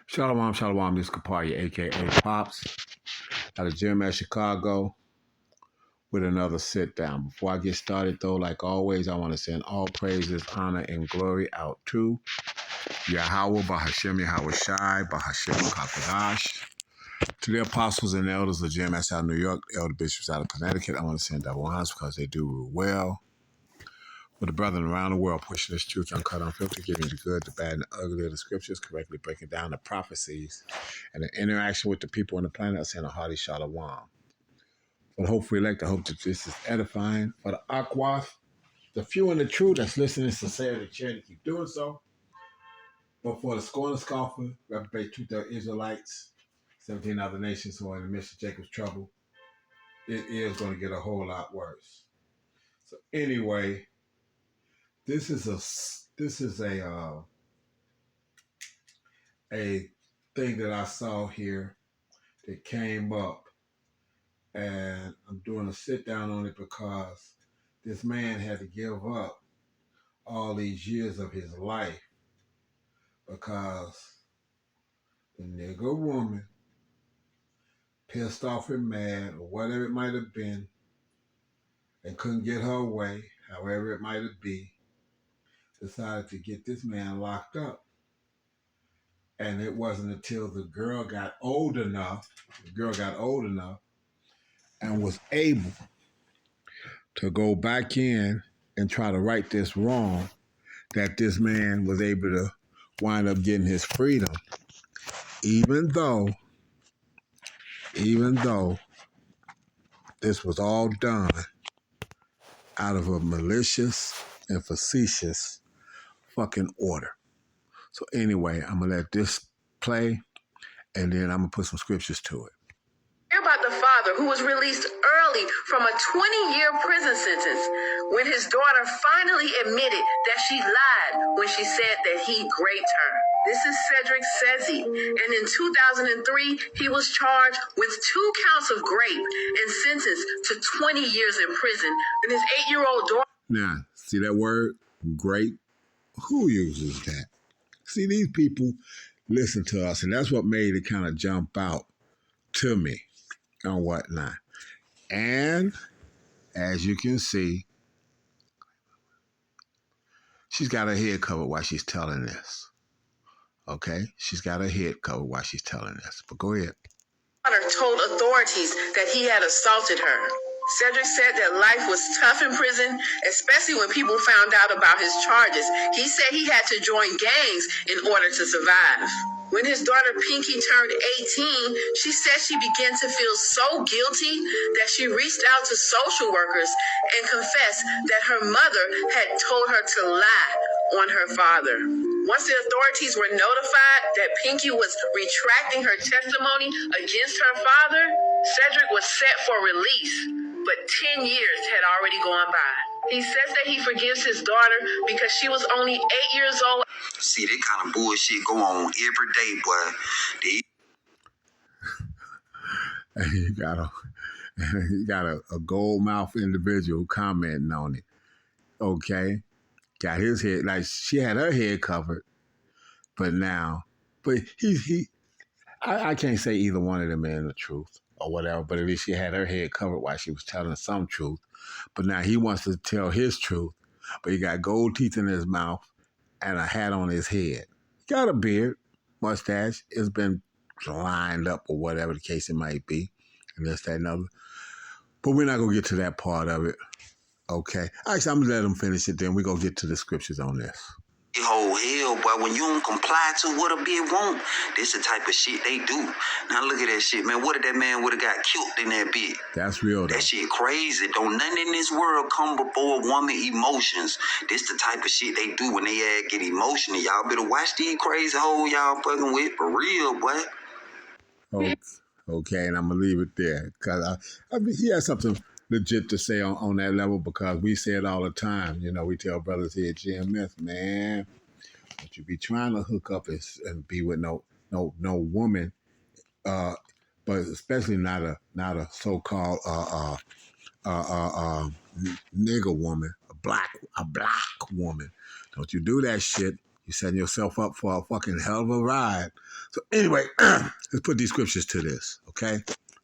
Shalom, shalom, this is Kapari, a.k.a. Pops, at a gym at Chicago with another sit-down. Before I get started, though, like always, I want to send all praises, honor, and glory out to Yahweh, Bahashem, Yahweh Shai, Bahashem, Kakadash, to the apostles and elders of GMS out of New York, elder bishops out of Connecticut. I want to send double honors because they do well. With the brethren around the world pushing this truth uncut, unfiltered, giving the good, the bad, and the ugly of the scriptures, correctly breaking down the prophecies and the interaction with the people on the planet, I send a hearty shalom. For the hopeful elect, I hope that this is edifying. For the aquas, the few and the true that's listening, sincerely, charity, keep doing so. But for the scorner scoffer, reprobate two-thirds Israelites, 17 other nations who are in the midst of Jacob's trouble, it is going to get a whole lot worse. So anyway, this is a thing that I saw here that came up, and I'm doing a sit down on it because this man had to give up all these years of his life because the nigger woman, pissed off and mad or whatever it might have been, and couldn't get her way, however it might have been, decided to get this man locked up. And it wasn't until the girl got old enough and was able to go back in and try to right this wrong that this man was able to wind up getting his freedom, even though this was all done out of a malicious and facetious fucking order. So anyway, I'm gonna let this play, and then I'm gonna put some scriptures to it. Hear about the father who was released early from a 20-year prison sentence when his daughter finally admitted that she lied when she said that he raped her. This is Cedric Sezzi, and in 2003, he was charged with 2 counts of grape and sentenced to 20 years in prison. And his 8-year-old daughter... Now, see that word, grape? Who uses that? See, these people listen to us, and that's what made it kind of jump out to me and whatnot. And as you can see, she's got her head covered while she's telling this. Okay? She's got her head covered while she's telling this. But go ahead. Told authorities that he had assaulted her. Cedric said that life was tough in prison, especially when people found out about his charges. He said he had to join gangs in order to survive. When his daughter Pinky turned 18, she said she began to feel so guilty that she reached out to social workers and confessed that her mother had told her to lie on her father. Once the authorities were notified that Pinky was retracting her testimony against her father, Cedric was set for release, but 10 years had already gone by. He says that he forgives his daughter because she was only 8 years old. See, that kind of bullshit go on every day, boy. You got a gold mouth individual commenting on it. Okay? Got his head, like she had her head covered, but I can't say either one of them in the truth or whatever, but at least she had her head covered while she was telling some truth. But now he wants to tell his truth, but he got gold teeth in his mouth and a hat on his head. He got a beard, mustache, it's been lined up or whatever the case it might be, and this, that, and other. But we're not going to get to that part of it. Okay. Actually, I'm going to let him finish it, then we're going to get to the scriptures on this. Oh, hell, boy, when you don't comply to what a bitch want, this the type of shit they do. Now look at that shit, man. What if that man would have got killed in that bitch? That's real, though. That shit crazy. Don't nothing in this world come before a woman emotions. This the type of shit they do when they get emotional. Y'all better watch these crazy hoes y'all fucking with, for real, boy. Okay, and I'm going to leave it there. Because I mean, he has something legit to say on that level, because we say it all the time. You know, we tell brothers here at GMS, man, don't you be trying to hook up and be with no woman, but especially not a so-called nigger woman, a black woman. Don't you do that shit, You're setting yourself up for a fucking hell of a ride. So anyway, let's put these scriptures to this, okay?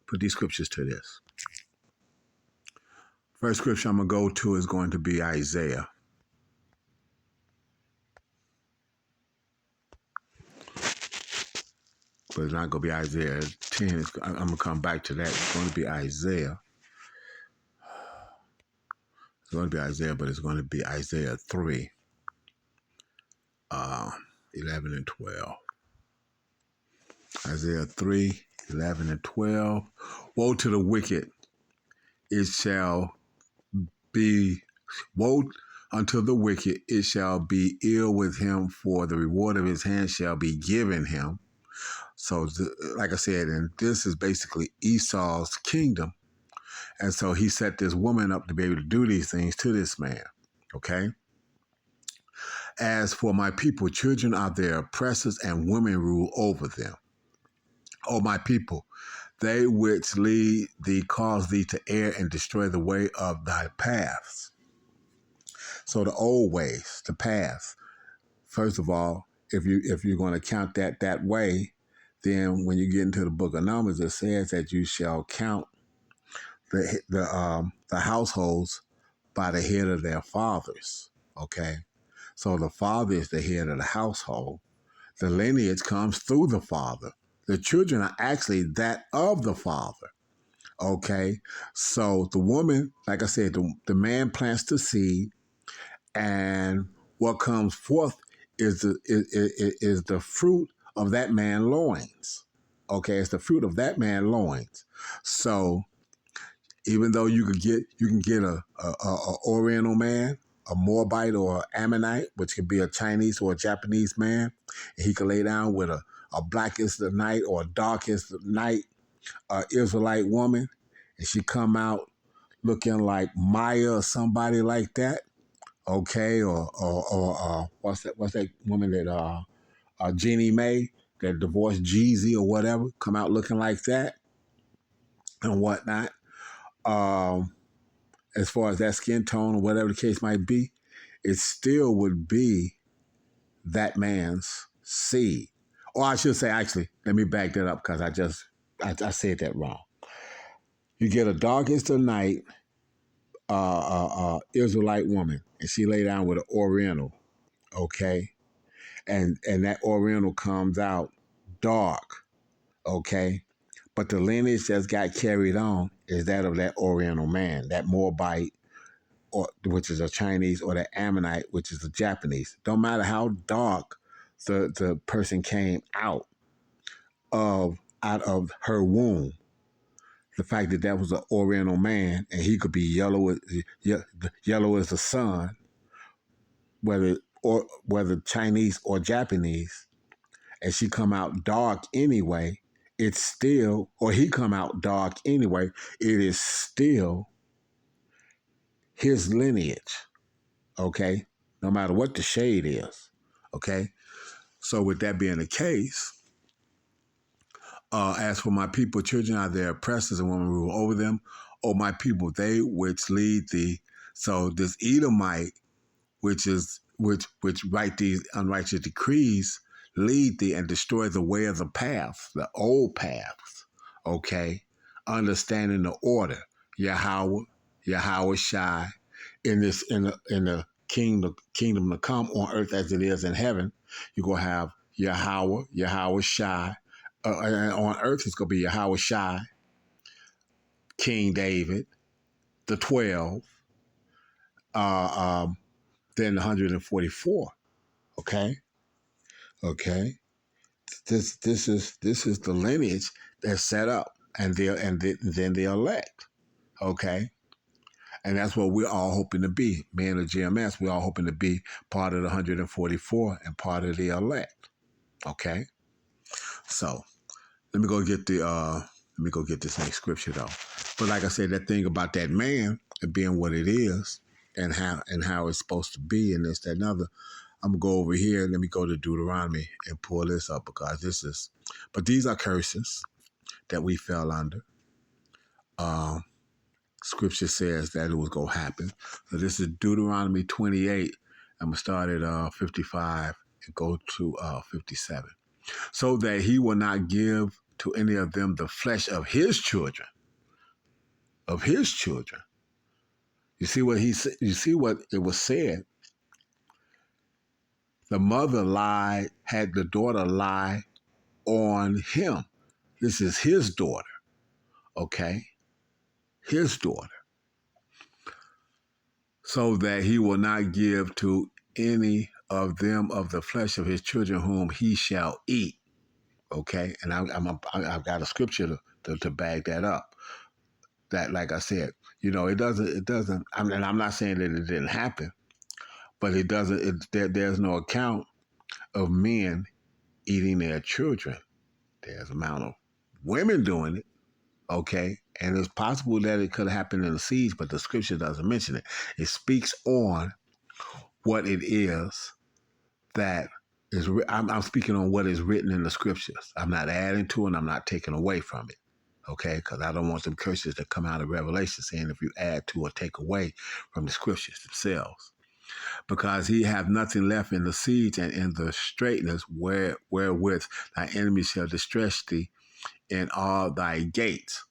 Put these scriptures to this. First scripture I'm going to go to is going to be Isaiah. But it's not going to be Isaiah 10. I'm going to come back to that. It's going to be Isaiah. It's going to be Isaiah, but it's going to be Isaiah 3, 11 and 12. Isaiah 3, 11 and 12. Woe to the wicked, it shall be, woe unto the wicked, it shall be ill with him, for the reward of his hand shall be given him. So, like I said, and this is basically Esau's kingdom. And so he set this woman up to be able to do these things to this man. Okay? As for my people, children are their oppressors, and women rule over them. O my people, they which lead thee cause thee to err and destroy the way of thy paths. So the old ways, the paths. First of all, if you're going to count that way, then when you get into the book of Numbers, it says that you shall count the households by the head of their fathers. Okay, so the father is the head of the household. The lineage comes through the father. The children are actually that of the father. Okay, so the woman, like I said, the man plants the seed, and what comes forth is the fruit of that man's loins. Okay, it's the fruit of that man's loins. So even though you can get a Oriental man, a Moabite or Ammonite, which could be a Chinese or a Japanese man, and he could lay down with a black as the night or a dark as the night Israelite woman, and she come out looking like Maya or somebody like that, okay, or what's that woman that Jeannie Mae that divorced Jeezy or whatever, come out looking like that and whatnot. As far as that skin tone or whatever the case might be, it still would be that man's seed. Or I should say, actually, let me back that up because I said that wrong. You get a darkest the night Israelite woman, and she lay down with an Oriental, okay? And that Oriental comes out dark, okay? But the lineage that's got carried on is that of that Oriental man, that Moabite, or which is a Chinese, or the Ammonite, which is a Japanese. Don't matter how dark the person came out of her womb. The fact that was an Oriental man, and he could be yellow as the sun, whether Chinese or Japanese, and she come out dark anyway, it's still, or he come out dark anyway, it is still his lineage, okay? No matter what the shade is, okay? So with that being the case, as for my people, children are their oppressors, and women rule over them. O my people, they which lead thee. So this Edomite, which write these unrighteous decrees, lead thee and destroy the way of the paths, the old paths. Okay, understanding the order. Yahweh Shai, in the kingdom to come on earth as it is in heaven. You're gonna have Yahweh Shai. And on earth it's gonna be Yahweh Shai, King David, the 12, then the 144. Okay. This is the lineage that's set up, and then the elect. Okay. And that's what we're all hoping to be. Me and the GMS, we're all hoping to be part of the 144 and part of the elect. Okay. So let me go get this next scripture though. But like I said, that thing about that man and being what it is, and how it's supposed to be, and this, that, and other. I'm gonna go over here. Let me go to Deuteronomy and pull this up, because but these are curses that we fell under. Scripture says that it was gonna happen. So this is Deuteronomy 28. I'm gonna start at 55 and go to 57. So that he will not give to any of them the flesh of his children. Of his children. You see what he said? You see what it was said? The mother lied, had the daughter lie on him. This is his daughter, okay? His daughter. So that he will not give to any of them of the flesh of his children whom he shall eat, okay? And I've got a scripture to back that up. That, like I said, it doesn't. I'm not saying that it didn't happen, but it doesn't. There's no account of men eating their children. There's amount of women doing it, okay? And it's possible that it could have happened in the siege, but the scripture doesn't mention it. It speaks on what it is that is. I'm speaking on what is written in the scriptures. I'm not adding to it. I'm not taking away from it, okay? Because I don't want some curses that come out of Revelation saying if you add to or take away from the scriptures themselves. Because he have nothing left in the siege and in the straitness wherewith thy enemy shall distress thee in all thy gates.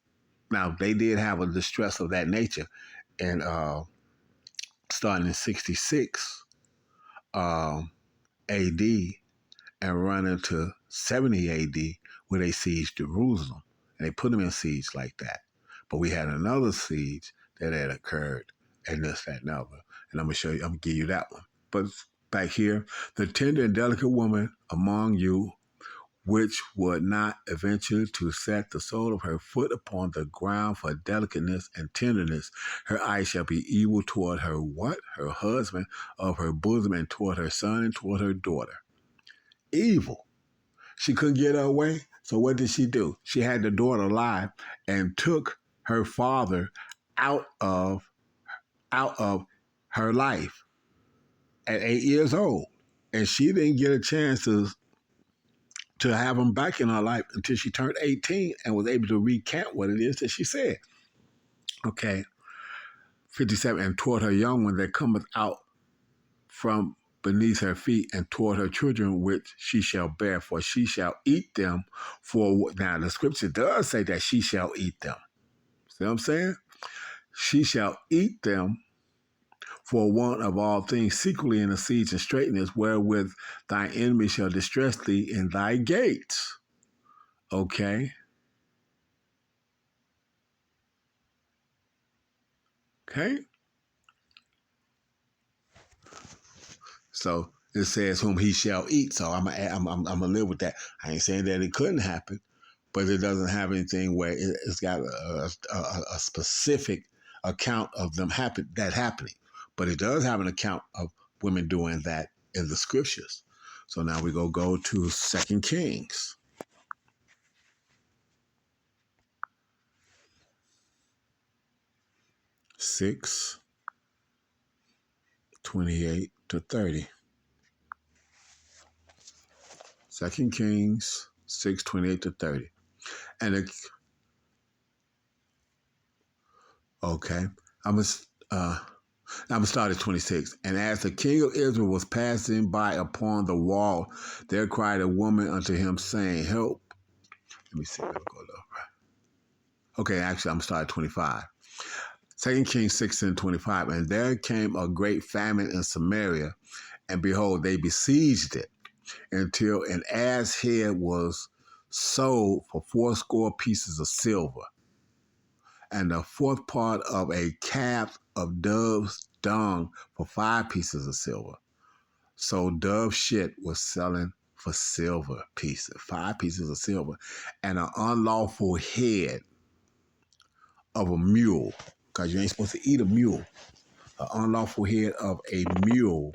Now, they did have a distress of that nature, and starting in 66 A.D. and running to 70 A.D. where they sieged Jerusalem, and they put them in siege like that. But we had another siege that had occurred, and this, that, and other. And I'm going to give you that one. But back here, the tender and delicate woman among you, which would not venture to set the sole of her foot upon the ground for delicateness and tenderness, her eye shall be evil toward her what? Her husband of her bosom, and toward her son, and toward her daughter. Evil. She couldn't get her way, so what did she do? She had the daughter alive and took her father out of her life at 8 years old. And she didn't get a chance to have him back in her life until she turned 18 and was able to recant what it is that she said. Okay. 57, and toward her young one that cometh out from beneath her feet, and toward her children which she shall bear, for she shall eat them for. Now, the scripture does say that she shall eat them. See what I'm saying? She shall eat them for want of all things secretly in the siege and straitness, wherewith thy enemy shall distress thee in thy gates. Okay? Okay? So it says whom he shall eat. So I'm gonna live with that. I ain't saying that it couldn't happen, but it doesn't have anything where it's got a specific account of them happening. But it does have an account of women doing that in the scriptures. So now we go to 2 Kings. 6:28-30. 2 Kings 6:28-30. And okay, I'm gonna start at 26. And as the king of Israel was passing by upon the wall, there cried a woman unto him, saying, "Help!" Let me see. Let me go low. Okay, actually, I'm gonna start at 25. 2 Kings 6:25. And there came a great famine in Samaria, and behold, they besieged it until an ass head was sold for 80 pieces of silver, and the fourth part of a calf of dove's dung for 5 pieces of silver. So dove shit was selling for silver pieces, 5 pieces of silver, and an unlawful head of a mule, because you ain't supposed to eat a mule. An unlawful head of a mule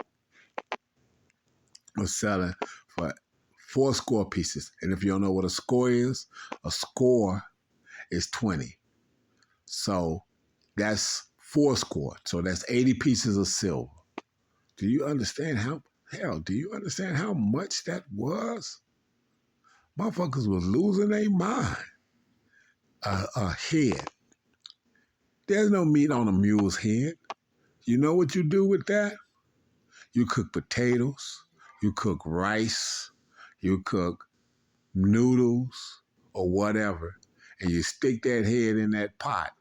was selling for 80 pieces. And if you don't know what a score is 20. So that's 80. So that's 80 pieces of silver. Do you understand how much that was? Motherfuckers was losing their mind. A head. There's no meat on a mule's head. You know what you do with that? You cook potatoes. You cook rice, you cook noodles, or whatever, and you stick that head in that pot,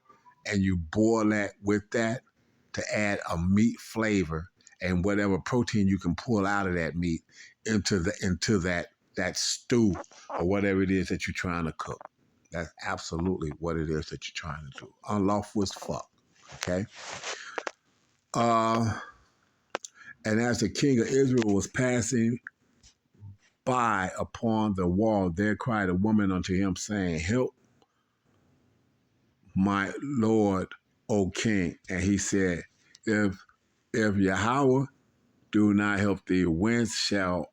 and you boil that with that to add a meat flavor and whatever protein you can pull out of that meat into that stew or whatever it is that you're trying to cook. That's absolutely what it is that you're trying to do. Unlawful as fuck. Okay. And as the king of Israel was passing by upon the wall, there cried a woman unto him, saying, Help my Lord, O King. And he said, If Yahweh do not help thee, when shall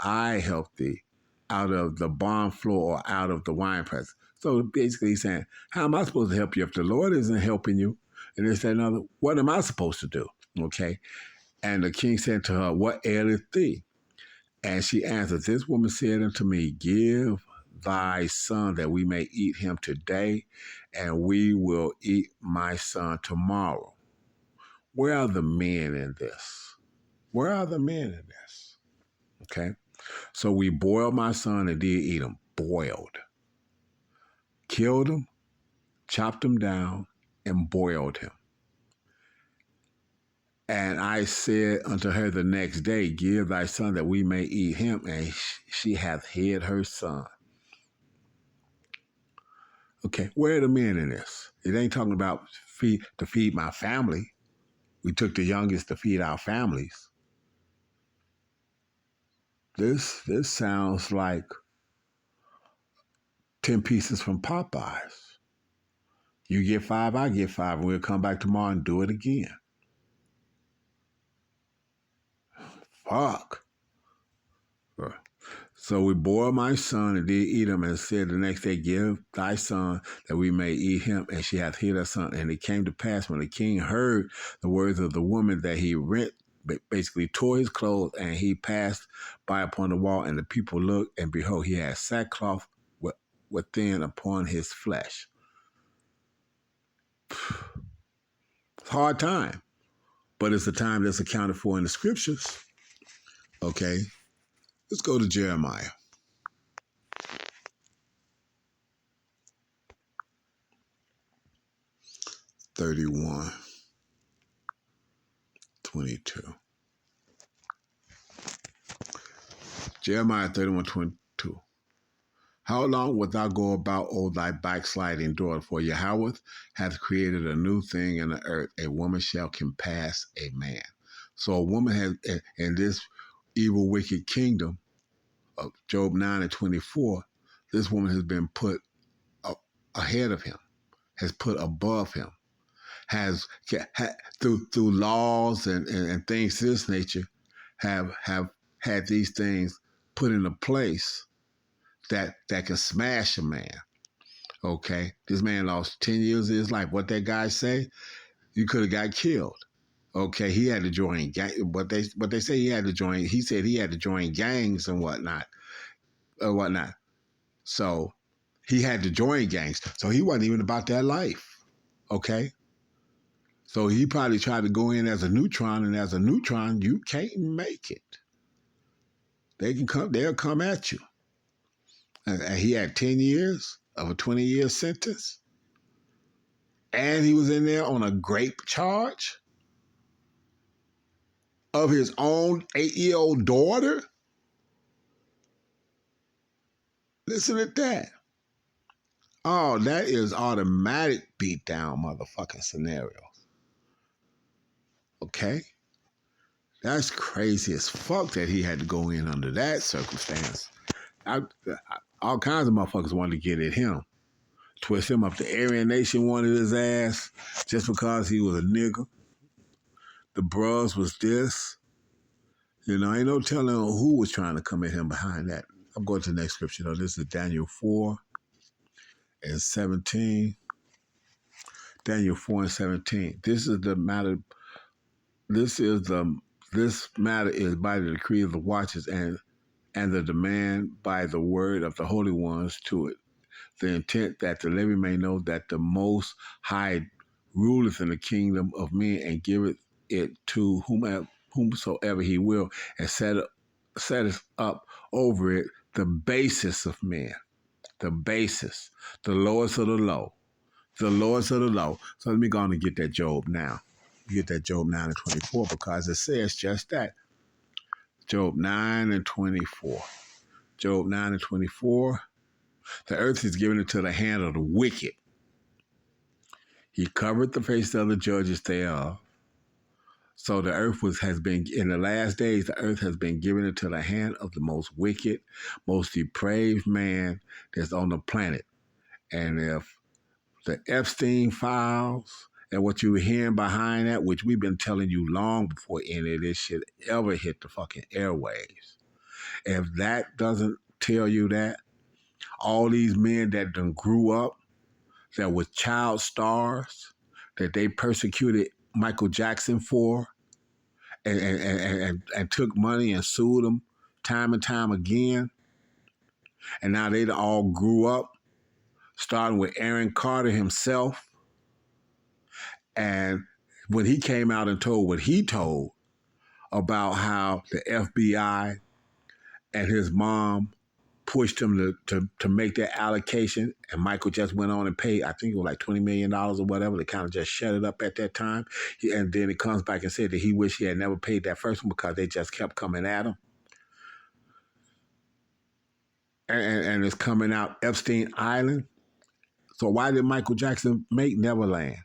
I help thee? Out of the barn floor or out of the winepress? So basically he's saying, how am I supposed to help you if the Lord isn't helping you? And they said, another, what am I supposed to do? Okay. And the king said to her, What aileth thee? And she answered, This woman said unto me, Give thy son that we may eat him today, and we will eat my son tomorrow. Where are the men in this? Where are the men in this? Okay. So we boiled my son and did eat him. Boiled. Killed him, chopped him down, and boiled him. And I said unto her the next day, Give thy son that we may eat him. And she hath hid her son. Okay, where are the men in this? It ain't talking about to feed my family. We took the youngest to feed our families. This sounds like 10 pieces from Popeyes. You get 5, I get 5, and we'll come back tomorrow and do it again. Fuck. So we boiled my son and did eat him, and said the next day, Give thy son that we may eat him. And she hath hid her son. And it came to pass when the king heard the words of the woman that he rent, basically tore his clothes, and he passed by upon the wall, and the people looked, and behold, he had sackcloth within upon his flesh. It's a hard time, but it's a time that's accounted for in the scriptures. Okay, let's go to Jeremiah. 31:22. Jeremiah 31:22. How long wilt thou go about, O thy backsliding daughter? For Yahweh hath created a new thing in the earth. A woman shall compass a man. So a woman has, in this evil, wicked kingdom of Job 9:24, this woman has been put ahead of him, has put above him, has through laws and things of this nature, have had these things put into place that can smash a man. Okay, this man lost 10 years of his life. What that guy say? You could have got killed. Okay, he had to join what they say he had to join. He said he had to join gangs and whatnot. So he had to join gangs. So he wasn't even about that life. Okay. So he probably tried to go in as a neutron, and as a neutron, you can't make it. They'll come at you. And he had 10 years of a 20-year sentence. And he was in there on a grape charge of his own 8-year-old daughter. Listen to that. Oh, that is automatic beatdown motherfucking scenario. Okay? That's crazy as fuck that he had to go in under that circumstance. All kinds of motherfuckers wanted to get at him. Twist him up. The Aryan Nation wanted his ass just because he was a nigga. The bros was this. Ain't no telling who was trying to come at him behind that. I'm going to the next scripture, though. This is Daniel 4:17. Daniel 4:17. This matter is by the decree of the watchers and the demand by the word of the holy ones to it. The intent that the living may know that the Most High ruleth in the kingdom of men and giveth it to whomever whomsoever he will, and set us up over it the basis of men, the basis, the lowest of the low, the lowest of the low. So let me go on and get that Job now. Get that Job 9 and 24 because it says just that. Job 9 and 24. Job 9 and 24. The earth is given into the hand of the wicked. He covered the face of the judges thereof. So the earth has been, in the last days, the earth has been given into the hand of the most wicked, most depraved man that's on the planet. And if the Epstein files and what you're hearing behind that, which we've been telling you long before any of this shit ever hit the fucking airwaves, if that doesn't tell you that, all these men that done grew up, that was child stars, that they persecuted Michael Jackson for, and took money and sued him time and time again. And now they all grew up, starting with Aaron Carter himself. And when he came out and told what he told about how the FBI and his mom pushed him to make that allocation, and Michael just went on and paid, I think it was like $20 million or whatever. They kind of just shut it up at that time. And then it comes back and said that he wished he had never paid that first one because they just kept coming at him. And it's coming out Epstein Island. So why did Michael Jackson make Neverland?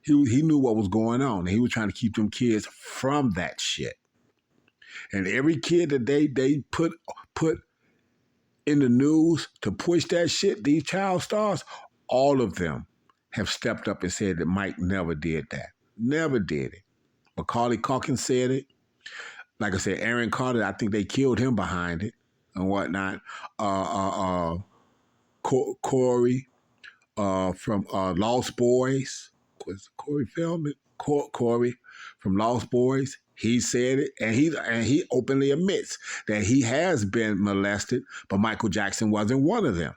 He knew what was going on, and he was trying to keep them kids from that shit. And every kid that they put in the news to push that shit, these child stars, all of them have stepped up and said that Mike never did that. Never did it. Macaulay Culkin said it. Like I said, Aaron Carter, I think they killed him behind it and whatnot. Corey from Lost Boys. Was Corey Feldman? Corey from Lost Boys. He said it, and he openly admits that he has been molested, but Michael Jackson wasn't one of them.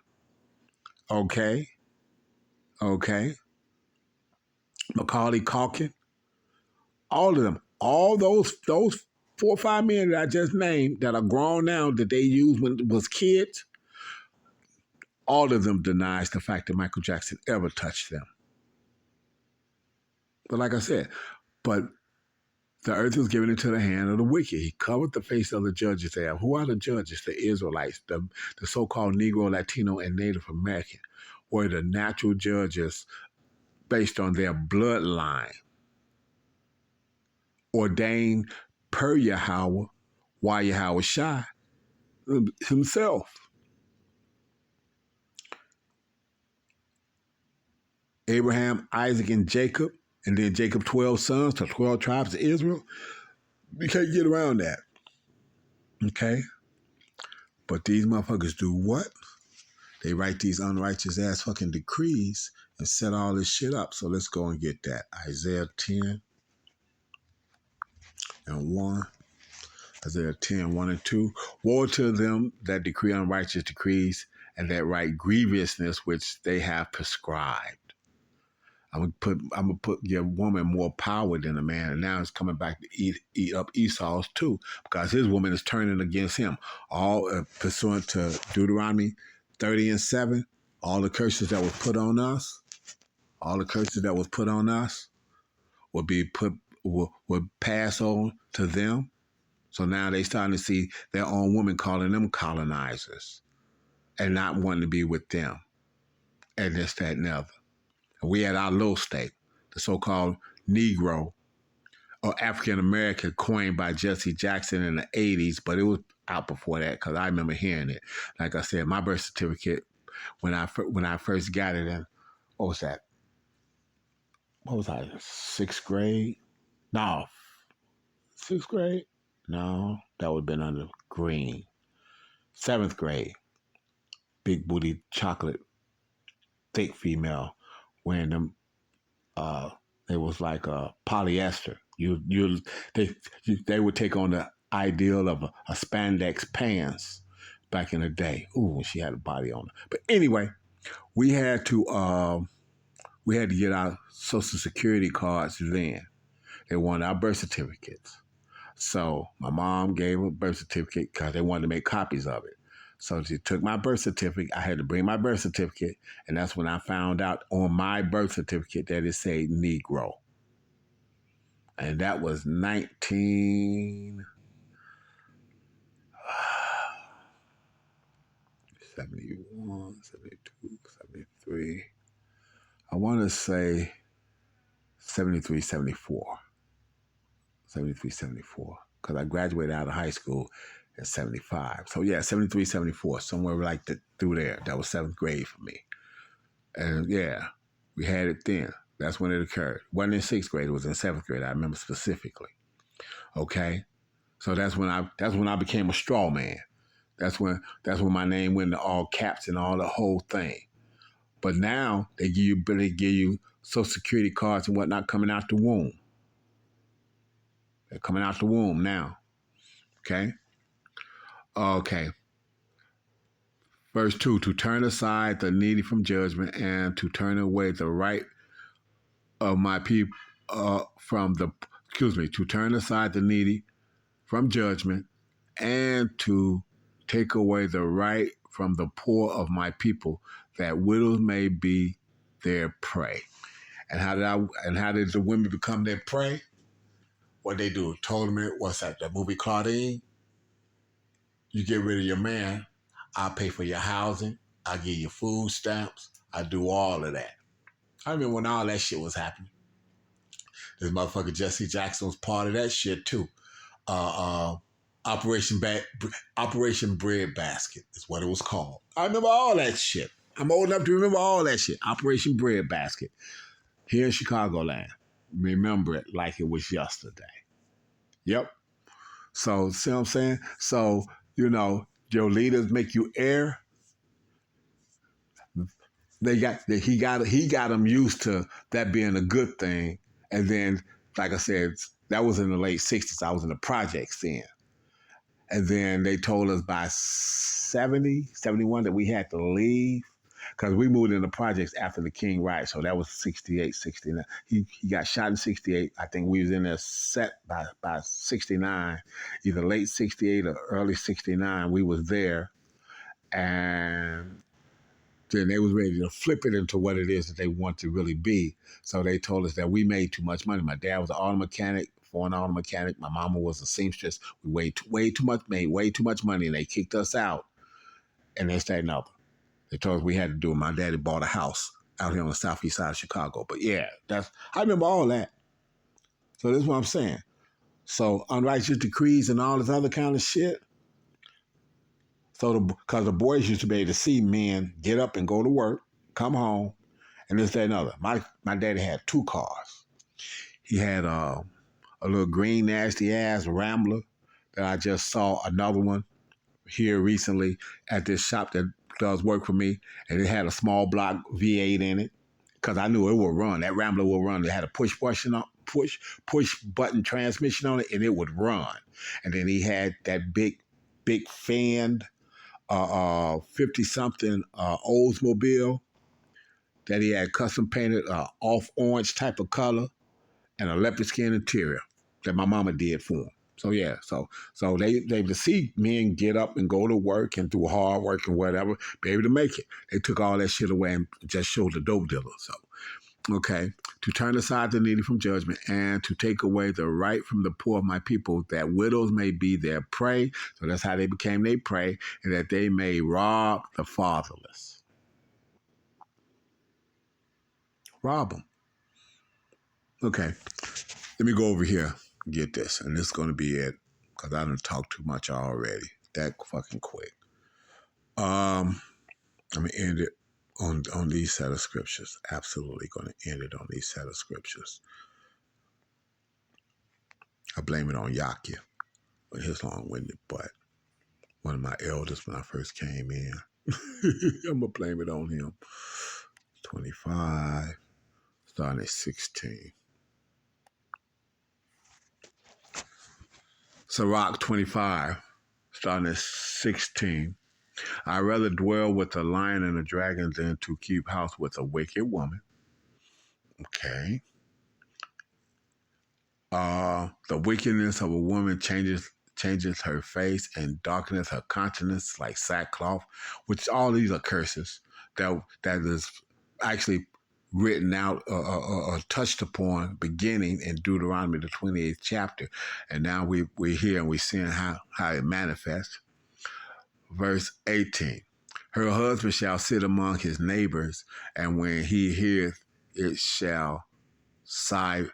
Okay. Macaulay Culkin, all of them, all those 4 or 5 men that I just named that are grown now that they used when was kids, all of them denies the fact that Michael Jackson ever touched them. But like I said, the earth was given into the hand of the wicked. He covered the face of the judges there. Who are the judges? The Israelites, the so-called Negro, Latino, and Native American, were the natural judges based on their bloodline, ordained per Yahweh, why Yahweh Shai himself. Abraham, Isaac, and Jacob, and then Jacob 12 sons to 12 tribes of Israel. You can't get around that. Okay? But these motherfuckers do what? They write these unrighteous ass fucking decrees and set all this shit up. So let's go and get that. Isaiah 10 and 1. Isaiah 10, 1 and 2. Woe to them that decree unrighteous decrees and that write grievousness which they have prescribed. I'm gonna give woman more power than a man, and now it's coming back to eat up Esau's too, because his woman is turning against him. All pursuant to Deuteronomy 30 and 7, all the curses that was put on us, would pass on to them. So now they starting to see their own woman calling them colonizers and not wanting to be with them, and this, that, and the other. We had our little state, the so-called Negro or African American, coined by Jesse Jackson in the 80s, but it was out before that because I remember hearing it. Like I said, my birth certificate, when I first got it in, what was that? What was I, 6th grade? No. 6th grade? No, that would have been under green. 7th grade. Big booty chocolate, thick female wearing them. It was like polyester. They would take on the ideal of a spandex pants back in the day. Ooh, she had a body on her. But anyway, we had to get our Social Security cards then. They wanted our birth certificates. So my mom gave a birth certificate because they wanted to make copies of it. So she took my birth certificate. I had to bring my birth certificate, and that's when I found out on my birth certificate that it said Negro. And that was 1971, 72, 73. I want to say 73, 74. 73, 74. Because I graduated out of high school at 75. So yeah, 73, 74, somewhere like through there. That was seventh grade for me. And yeah, we had it then. That's when it occurred. It wasn't in sixth grade, it was in seventh grade. I remember specifically. Okay? So that's when I became a straw man. That's when my name went into all caps and all the whole thing. But now they give you Social Security cards and whatnot coming out the womb. They're coming out the womb now. Okay? Okay. Verse 2, to turn aside the needy from judgment and to turn away the right of my people to turn aside the needy from judgment and to take away the right from the poor of my people, that widows may be their prey. And how did the women become their prey? What they do? Told them, what's that? The movie Claudine? You get rid of your man, I'll pay for your housing, I'll give you food stamps, I do all of that. I remember when all that shit was happening. This motherfucker Jesse Jackson was part of that shit too. Uh, uh, Operation Bread Basket is what it was called. I remember all that shit. I'm old enough to remember all that shit. Operation Bread Basket here in Chicagoland. Remember it like it was yesterday. Yep. So see what I'm saying? So your leaders make you heir. He got them used to that being a good thing, and then like I said, that was in the late '60s. I was in the projects then. And then they told us by 70, 71 that we had to leave because we moved into projects after the King riot. So that was 68, 69. He got shot in 68. I think we was in there set by 69, either late 68 or early 69. We was there. And then they was ready to flip it into what it is that they want to really be. So they told us that we made too much money. My dad was an auto mechanic, foreign auto mechanic. My mama was a seamstress. We made way too much money, and they kicked us out. And they stayed up. They told us we had to do it. My daddy bought a house out here on the southeast side of Chicago. But yeah, I remember all that. So this is what I'm saying. So unrighteous decrees and all this other kind of shit. So because the boys used to be able to see men get up and go to work, come home, and this, that, and other. My daddy had 2 cars. He had a little green nasty ass Rambler that I just saw another one here recently at this shop that does work for me, and it had a small block V8 in it because I knew it would run. That Rambler will run. It had a push button transmission on it, and it would run. And then he had that big fanned 50-something Oldsmobile that he had custom painted off orange type of color and a leopard skin interior that my mama did for him. So yeah, so they to see men get up and go to work and do hard work and whatever, be able to make it. They took all that shit away and just showed the dope dealer. So okay, to turn aside the needy from judgment and to take away the right from the poor of my people, that widows may be their prey. So that's how they became their prey, and that they may rob the fatherless. Rob them. Okay, let me go over here and get this, and this is going to be it because I done talked too much already. That fucking quick. I'm gonna end it on these set of scriptures. Absolutely going to end it on these set of scriptures. I blame it on Yakia with his long-winded butt. One of my elders when I first came in. I'm going to blame it on him. 25, starting at 16. Sirach 25, starting at 16. I'd rather dwell with a lion and a dragon than to keep house with a wicked woman. Okay. The wickedness of a woman changes her face and darkness her countenance like sackcloth, which all these are curses that is actually written out or touched upon beginning in Deuteronomy the 28th chapter, and now we're here and we're seeing how it manifests. Verse 18. Her husband shall sit among his neighbors, and when he heareth it shall sigh.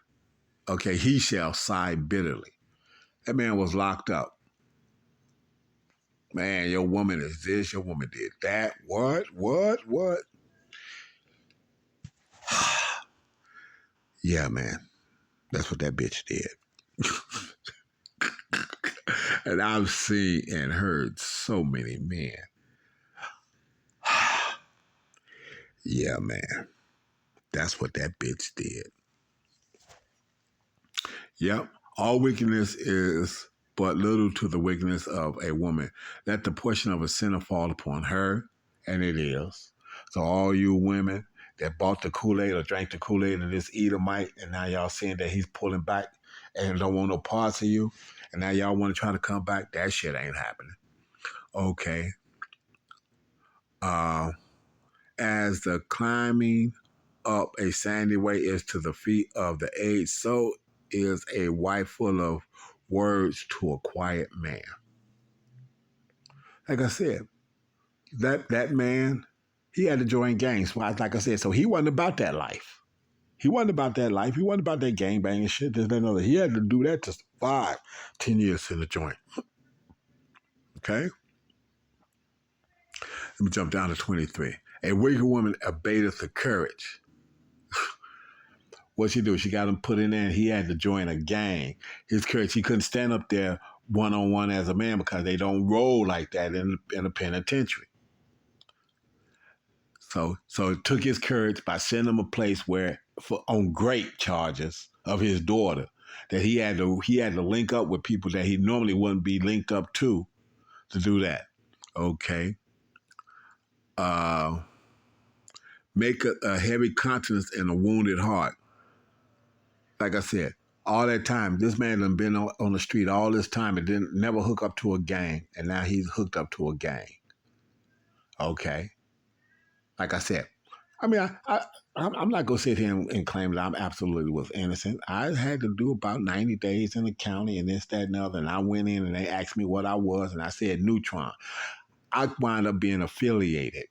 Okay, he shall sigh bitterly. That man was locked up. Man, your woman is this, your woman did that. What? Yeah, man. That's what that bitch did. And I've seen and heard so many men. Yeah, man. That's what that bitch did. Yep. All wickedness is but little to the wickedness of a woman. Let the portion of a sinner fall upon her, and it is. So all you women that bought the Kool-Aid or drank the Kool-Aid of this Edomite, and now y'all seeing that he's pulling back and don't want no parts of you, and now y'all want to try to come back, that shit ain't happening. Okay. As the climbing up a sandy way is to the feet of the aged, so is a wife full of words to a quiet man. Like I said, that man, he had to join gangs. Like I said, so he wasn't about that life. He wasn't about that life. He wasn't about that gang banging shit. This, that, and other. He had to do that to survive 10 years in the joint. Okay? Let me jump down to 23. A wicked woman abateth the courage. What she do? She got him put in there and he had to join a gang. His courage, he couldn't stand up there one-on-one as a man because they don't roll like that in a penitentiary. So it took his courage by sending him a place where, on great charges of his daughter, that he had to link up with people that he normally wouldn't be linked up to do that. Okay. Make a heavy countenance and a wounded heart. Like I said, all that time, this man done been on the street all this time and didn't never hook up to a gang, and now he's hooked up to a gang. Okay. Like I said, I mean, I'm not going to sit here and claim that I'm absolutely was innocent. I had to do about 90 days in the county and this, that, and the other. And I went in and they asked me what I was, and I said neutron. I wound up being affiliated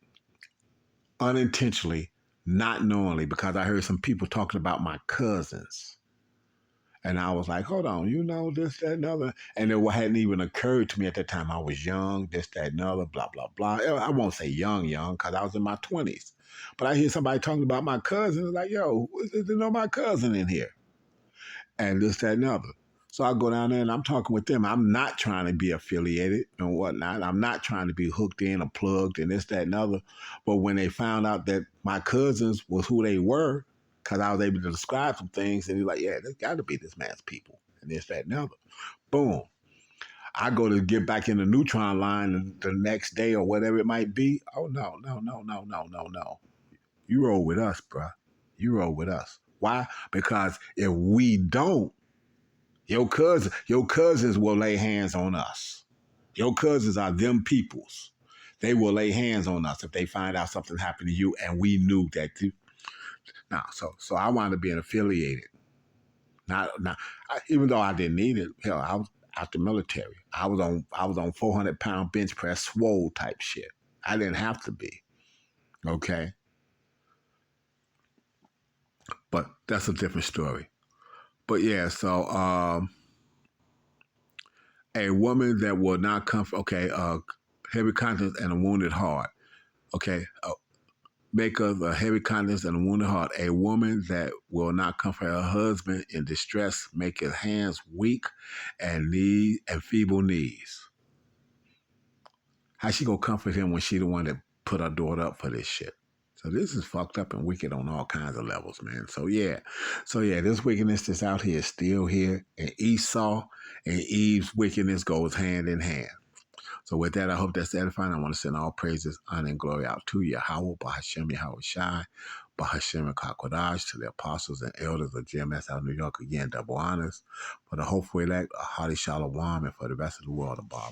unintentionally, not knowingly, because I heard some people talking about my cousins. And I was like, hold on, this, that, and other. And it hadn't even occurred to me at that time. I was young, this, that, and other, blah, blah, blah. I won't say young, because I was in my 20s. But I hear somebody talking about my cousin, like, yo, there's no my cousin in here. And this, that, and other. So I go down there and I'm talking with them. I'm not trying to be affiliated and whatnot. I'm not trying to be hooked in or plugged and this, that, and other. But when they found out that my cousins was who they were, because I was able to describe some things, and he's like, yeah, there's got to be this man's people and this, that, and other. Boom. I go to get back in the neutron line the next day or whatever it might be. Oh, no. You roll with us, bruh. You roll with us. Why? Because if we don't, your cousins will lay hands on us. Your cousins are them peoples. They will lay hands on us if they find out something happened to you, and we knew that. So I wound up being affiliated. Even though I didn't need it. Hell, I was out the military. I was on 400-pound bench press, swole type shit. I didn't have to be. Okay. But that's a different story. But yeah, so a woman that will not comfort, heavy countenance and a wounded heart. Okay, make of a heavy countenance and a wounded heart. A woman that will not comfort her husband in distress, make his hands weak and feeble knees. How she gonna comfort him when she the one that put her daughter up for this shit? So this is fucked up and wicked on all kinds of levels, man. So yeah, this wickedness that's out here is still here, and Esau and Eve's wickedness goes hand in hand. So with that, I hope that's edifying. I want to send all praises, honor, and glory out to Yahweh, Bahashem, Yahweh Shai, Bahashim and Kakodash, to the apostles and elders of GMS out of New York, again, double honors. For the hopeful elect, a hearty shalom, and for the rest of the world, a bar.